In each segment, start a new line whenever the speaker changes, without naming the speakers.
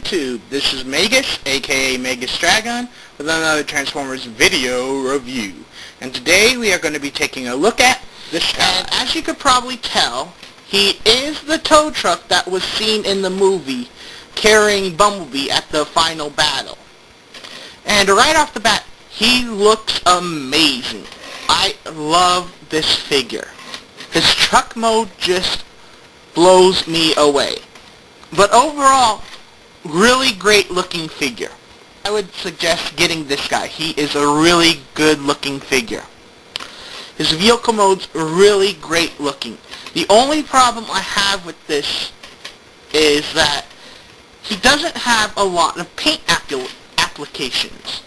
YouTube? This is Magus, aka Magus Dragon, with another Transformers video review. And today we are going to be taking a look at this guy. And as you could probably tell, he is the tow truck that was seen in the movie carrying Bumblebee at the final battle. And right off the bat, he looks amazing. I love this figure. His truck mode just blows me away. But overall, really great looking figure. I would suggest getting this guy. He is a really good looking figure. His vehicle mode's really great looking. The only problem I have with this is that he doesn't have a lot of paint applications.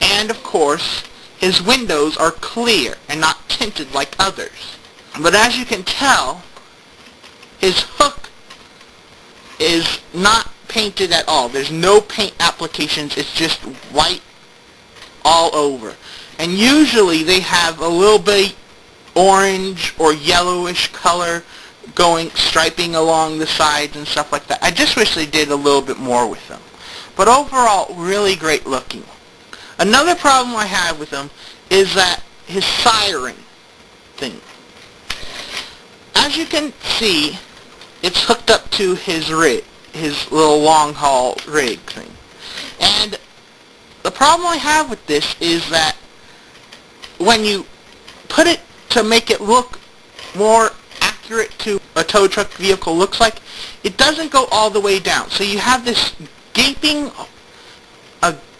And of course, his windows are clear and not tinted like others. But as you can tell, his hook is not painted at all. There's no paint applications. It's just white all over. And usually they have a little bit orange or yellowish color going striping along the sides and stuff like that. I just wish they did a little bit more with them. But overall, really great looking. Another problem I have with him is that his siren thing. As you can see, it's hooked up to his rig, his little long haul rig thing. And the problem I have with this is that when you put it to make it look more accurate to a tow truck vehicle looks like, it doesn't go all the way down. So you have this gaping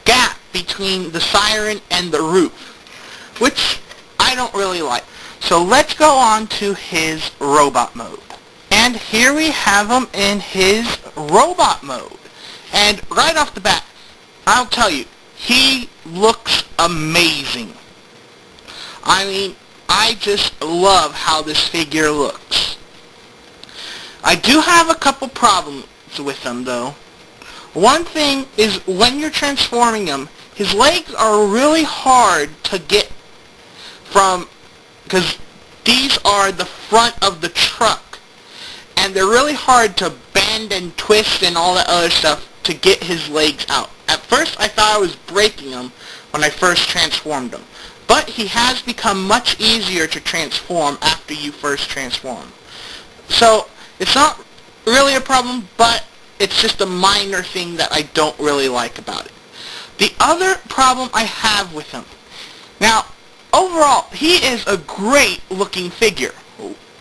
gap between the siren and the roof, which I don't really like. So let's go on to his robot mode. And here we have him in his robot mode. And right off the bat, I'll tell you, he looks amazing. I mean, I just love how this figure looks. I do have a couple problems with him though. One thing is when you're transforming him, his legs are really hard to get from, because these are the front of the truck. And they're really hard to bend and twist and all that other stuff to get his legs out. At first I thought I was breaking him when I first transformed him. But he has become much easier to transform after you first transform. So it's not really a problem, but it's just a minor thing that I don't really like about it. The other problem I have with him. Now, overall, he is a great looking figure.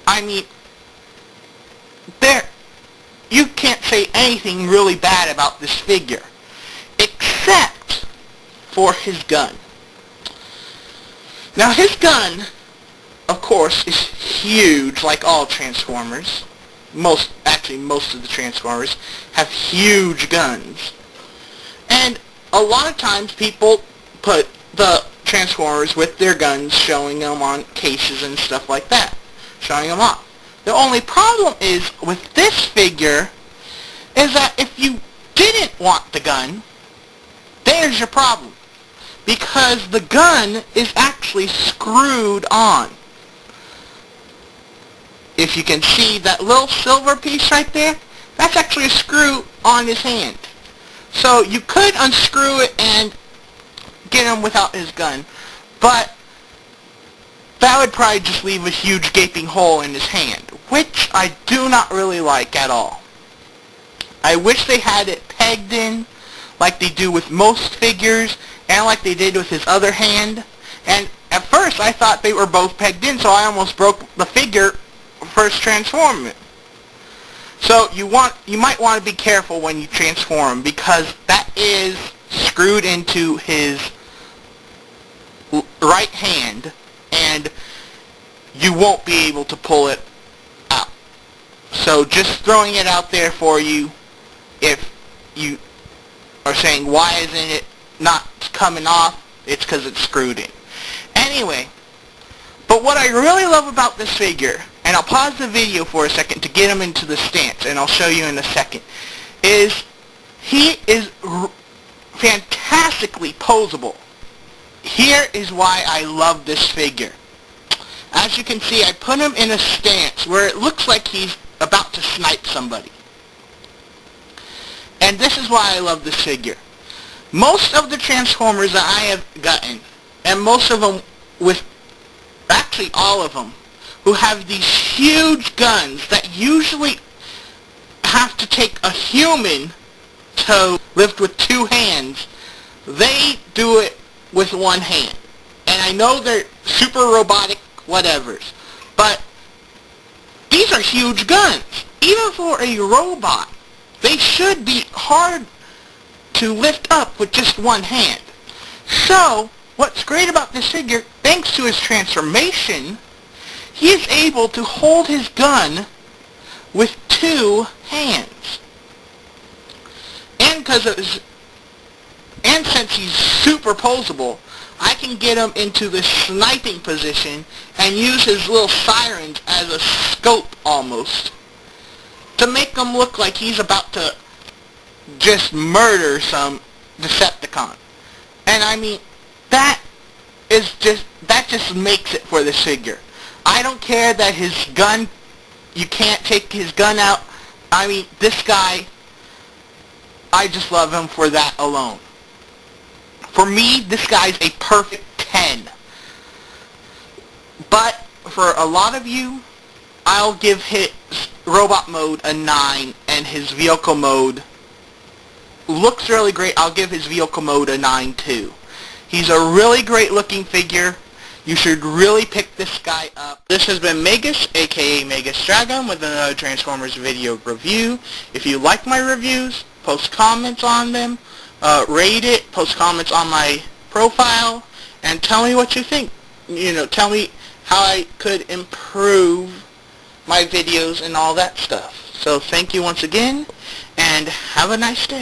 I mean, you can't say anything really bad about this figure, except for his gun. Now his gun, of course, is huge like all Transformers. Most of the Transformers have huge guns. And a lot of times people put the Transformers with their guns, showing them on cases and stuff like that, showing them off. The only problem is with this figure is that if you didn't want the gun, there's your problem. Because the gun is actually screwed on. If you can see that little silver piece right there, that's actually a screw on his hand. So you could unscrew it and get him without his gun, but that would probably just leave a huge gaping hole in his hand, which I do not really like at all. I wish they had it pegged in like they do with most figures and like they did with his other hand. And at first I thought they were both pegged in, so I almost broke the figure first transforming it. So you might want to be careful when you transform, because that is screwed into his right hand and you won't be able to pull it out. So just throwing it out there for you, if you are saying why isn't it not coming off, it's because it's screwed in. Anyway, but what I really love about this figure, and I'll pause the video for a second to get him into the stance, and I'll show you in a second, is he is fantastically posable. Here is why I love this figure. As you can see, I put him in a stance where it looks like he's about to snipe somebody. And this is why I love this figure. Most of the Transformers that I have gotten, and most of them with, actually all of them, who have these huge guns that usually have to take a human to lift with two hands, they do it with one hand. And I know they're super robotic whatevers, but these are huge guns. Even for a robot, they should be hard to lift up with just one hand. So, what's great about this figure, thanks to his transformation, he is able to hold his gun with two hands. And since he's superposable, I can get him into the sniping position and use his little sirens as a scope almost to make him look like he's about to just murder some Decepticon. And I mean, that just makes it for this figure. I don't care that his gun, you can't take his gun out. I mean, this guy, I just love him for that alone. For me, this guy's a perfect 10. But for a lot of you, I'll give his robot mode a 9, and his vehicle mode looks really great. I'll give his vehicle mode a 9 too. He's a really great looking figure. You should really pick this guy up. This has been Magus, aka Magus Dragon, with another Transformers video review. If you like my reviews, post comments on them, rate it, post comments on my profile, and tell me what you think. You know, tell me how I could improve my videos and all that stuff. So thank you once again, and have a nice day.